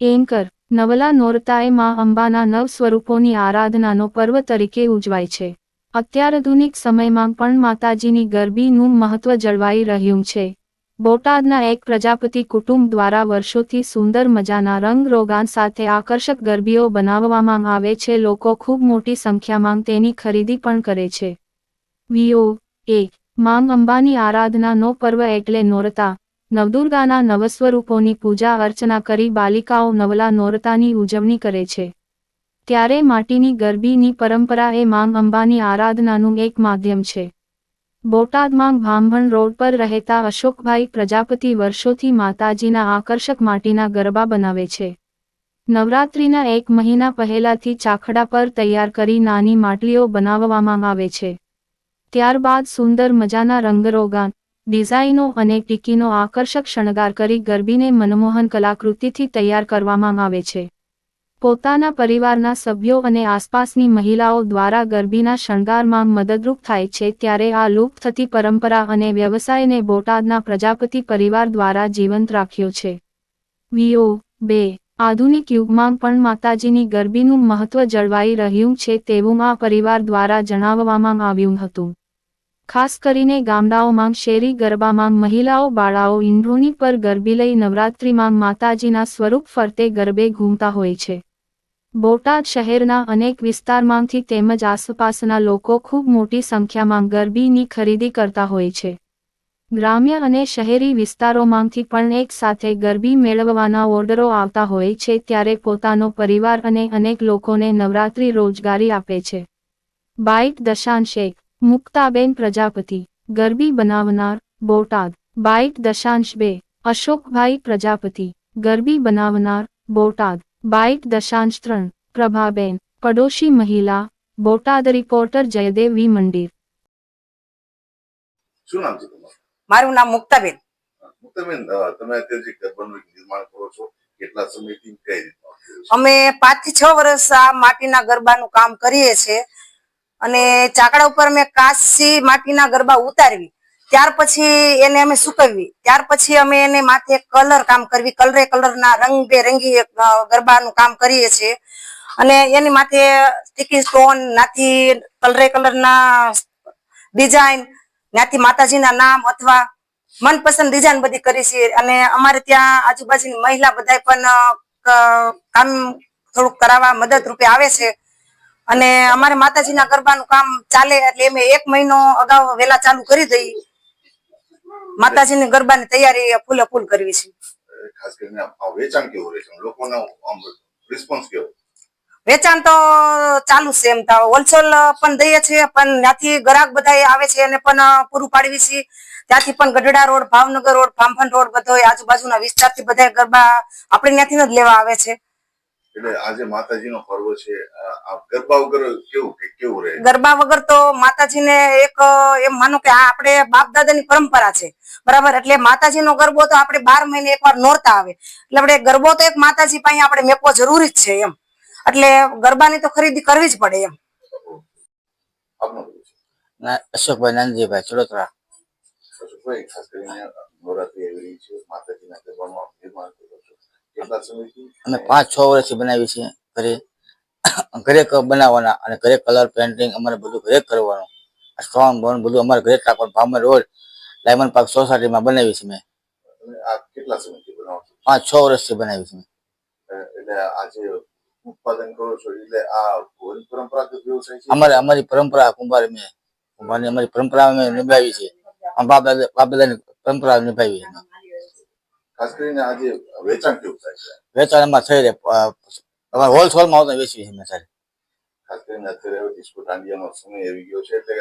Anchor નવલા નોરતાએ માં અંબાના નવ સ્વરૂપોની આરાધનાનો પર્વ તરીકે ઉજવાય છે. અત્યાધુનિક સમયમાં પણ માતાજીની ગરબીનું મહત્વ જળવાઈ રહ્યું છે. બોટાદના એક પ્રજાપતિ કુટુંબ દ્વારા વર્ષોથી સુંદર મજાના રંગરોગાન સાથે આકર્ષક ગરબીઓ બનાવવામાં આવે છે. લોકો ખૂબ મોટી સંખ્યામાં તેની ખરીદી પણ કરે છે. વીઓ માં અંબાની આરાધનાનો પર્વ એટલે નોરતા. નવદુર્ગાના નવસ્વરૂપોની પૂજા અર્ચના કરી બાલિકાઓ નવલા નોરતાની ઉજવણી કરે છે. ત્યારે માટીની ગરબીની પરંપરા એ માં અંબાની આરાધનાનું એક માધ્યમ છે. બોટાદમાં ભાંભણ રોડ પર રહેતા અશોકભાઈ પ્રજાપતિ વર્ષોથી માતાજીના આકર્ષક માટીના ગરબા બનાવે છે. નવરાત્રિના એક મહિના પહેલાથી ચાખડા પર તૈયાર કરી નાની માટલીઓ બનાવવામાં આવે છે. ત્યારબાદ સુંદર મજાના રંગરોગાન, ડિઝાઇનો અને ટીકીનો આકર્ષક શણગાર કરી ગરબીને મનમોહન કલાકૃતિથી તૈયાર કરવામાં આવે છે. પોતાના પરિવારના સભ્યો અને આસપાસની મહિલાઓ દ્વારા ગરબીના શણગારમાં મદદરૂપ થાય છે. ત્યારે આ લુપ્ત થતી પરંપરા અને વ્યવસાયને બોટાદના પ્રજાપતિ પરિવાર દ્વારા જીવંત રાખ્યો છે. વીઓ આધુનિક યુગમાં પણ માતાજીની ગરબીનું મહત્વ જળવાઈ રહ્યું છે તેવું આ પરિવાર દ્વારા જણાવવામાં આવ્યું હતું. ખાસ કરીને ગામડાઓમાં શેરી ગરબામાં મહિલાઓ બાળાઓ ઈંઢોણી પર ગરબી લઈ નવરાત્રિમાં માતાજીના સ્વરૂપ ફરતે ગરબે ઘૂમતા હોય છે. બોટાદ શહેરના અનેક વિસ્તારમાંથી તેમજ આસપાસના લોકો ખૂબ મોટી સંખ્યામાં ગરબીની ખરીદી કરતા હોય છે. ગ્રામ્ય અને શહેરી વિસ્તારોમાંથી પણ એક સાથે ગરબી મેળવવાના ઓર્ડરો આવતા હોય છે. ત્યારે પોતાનો પરિવાર અને અનેક લોકોને નવરાત્રિ રોજગારી આપે છે. બાઇટ દશાંશ 1 મુક્તાબેન પ્રજાપતિ, ગરબી બનાવનાર, બોટાદ. બાઇટ દશાંશ 2 અશોકભાઈ પ્રજાપતિ, ગરબી બનાવનાર, બોટાદ. બાઇટ દશાંશ 3 પ્રભાબેન, પડોશી મહિલા, બોટાદ. રિપોર્ટર જયદેવ વી મંદિર. શું નામ છે તમારું? મારું નામ મુક્તાબેન. મુક્તાબેન, તમે અત્યારે જે ગરબાનું નિર્માણ કરો છો, કેટલા સમયથી કઈ રીતના? અમે 5 થી 6 વર્ષ આ માટીના ગરબાનું કામ કરીએ છીએ અને ચાકડા ઉપર અમે કાચી માટીના ગરબા ઉતારવી, ત્યાર પછી એને અમે સુકવવી, ત્યાર પછી અમે એને માથે કલર કામ કરવી, કલરના રંગબેરંગી ગરબાનું કામ કરીએ છીએ અને એની માથે સ્ટીકી સ્ટોન નાથી કલરના ડિઝાઇન ત્યાંથી માતાજીના નામ અથવા મનપસંદ ડિઝાઇન બધી કરી છે. અને અમારે ત્યાં આજુબાજુની મહિલા બધા પણ કામ થોડુંક કરાવવા મદદ રૂપે આવે છે અને અમારે માતાજીના ગરબાનું કામ ચાલે એટલે અમે 1 મહિનો અગાઉ વેલા ચાલુ કરી દઈ. માતાજીની ગરબાની તૈયારી ફૂલે ફૂલ કરવી છે. ખાસ કરીને વેચાણ કેવું રહે છે, લોકોનો રિસ્પોન્સ કેવો? વેચાણ તો ચાલુ છે, એમ તો હોલસેલ પણ દઈએ છીએ પણ ત્યાંથી ગ્રાહક બધા આવે છે એને પણ પૂરું પાડવી છે. ત્યાંથી પણ Gadhada road, Bhavnagar road, Bhambhan road બધો આજુબાજુના વિસ્તારથી બધા ગરબા આપણે ત્યાંથી જ લેવા આવે છે. એટલે આજે માતાજીનો પર્વ છે, આ ગરબા વગર કેવું રહે? ગરબા વગર તો માતાજીને એક એમ માનો કે આ આપણે બાપ દાદાની પરંપરા છે, બરાબર. એટલે માતાજીનો ગરબો તો આપણે 12 મહિને એકવાર નોરતા આવે એટલે આપણે ગરબો તો એક માતાજી પાસે આપણે મેપવો જરૂરી જ છે એમ. એટલે ગરબાની તો ખરીદી કરવી જ પડે એમ. અશોકભાઈ નાનજીભાઈ ચડોતરા. અશોકભાઈ, ખાસ કરીને નવરાત્રી આવી રહી છે, માતાજીના ગરબાનું નિર્માણ કરો છો, કેટલા સમયથી? અમે 5-6 વર્ષથી બનાવી છીએ. ઘરે બનાવવાના અને ઘરે કલર પેન્ટિંગ અમારે બધું ઘરે કરવાનું. સ્ટ્રોંગ બોન બધું અમારે ઘરે રાખવાનું. ભામર રોડ ડાયમંડ પાર્ક સોસાયટીમાં બનાવી છે. મેં આ કેટલા સમયથી બનાવો છો? 5-6 વર્ષથી બનાવી છે. એટલે આજે ઉત્પાદન કરો છો એટલે આ પરંપરાગત વ્યવસાય છે? અમારી પરંપરા કુંભારની અમારી પરંપરા અમે નિભાવી છે. બાપ દાદાની પરંપરા નિભાવી છે. ખાસ કરીને આજે વેચાણ કેવું થાય છે? વેચાણ અમારે થઈ રહે, અમારે હોલસેલમાં આવતા વેચવી છે. સારી ખાસ કરીને અત્યારે ડિસ્કો દાંડિયાનો સમય આવી ગયો છે એટલે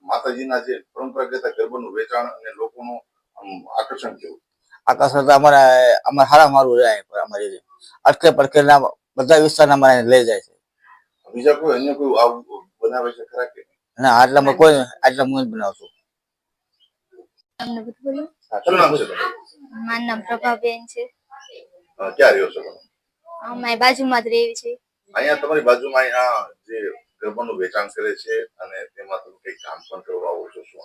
માતાજીના જે પરંપરાગત ગરબાનું વેચાણ અને લોકોનું આકર્ષણ કેવું? આકર્ષણ તો અમારે સારા મારું રહે. અમારી અટકે પડકેના બધા વિસ્તારના અમારે લઈ જાય છે. બીજા કોઈ અન્ય કોઈ આવું બનાવે છે ખરા કે? ના, આટલામાં કોઈ આટલા હું જ બનાવું છું. શું નામ છે તમારું? મારું નામ પ્રભાબેન છે. ક્યાં રહ્યો છો તમે? અમારી બાજુમાં જ રહેવી છે. અહીંયા તમારી બાજુમાં અહીંયા જે ગરબાનું વેચાણ કરે છે અને તેમાં તમે કઈ કામ પણ કરવા આવો છો? શું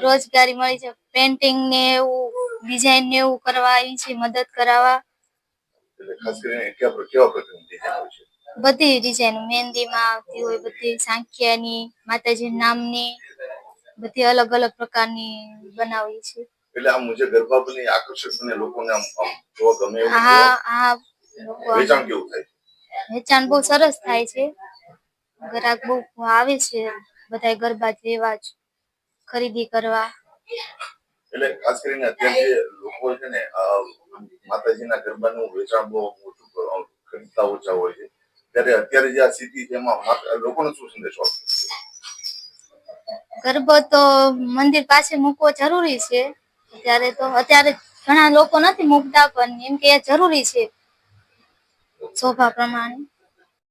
રોજગારી મળી છે. પેન્ટિંગ ને એવું, ડિઝાઇન ને એવું કરવા આવી છે, મદદ કરાવવા. એટલે ખાસ કરીને કેવા પ્રકારની ડિઝાઇન હોય છે? બધી ડિઝાઇન મહેંદીમાં આવતી હોય, બધી સાંખિયાની, માતાજી નામની, બધી અલગ અલગ પ્રકારની બનાવી છે. એટલે આમ જે ગરબા બની આકર્ષક બને લોકોને આમ જોવા ગમે એવું હા હા, લોકો આમ વેચાણ કેવું થાય? વેચાણ બહુ સરસ થાય છે. ગ્રાહક બહુ આવે છે, બધા ગરબા જેવા જ ખરીદી કરવા. એટલે ખાસ કરીને અત્યારે જે લોકો છે ને માતાજીના ગરબાનું વેચાણ બહુ ઓછું ખરીદતા ઓછા હોય છે, ત્યારે અત્યારે જે આ સ્થિતિ છે એમાં લોકોને શું સંદેશો આપશો? ગરબો તો મંદિર પાસે મૂકવો જરૂરી છે. અત્યારે ઘણા લોકો નથી મૂકતા, પણ એમ કે જરૂરી છે શોભા પ્રમાણે.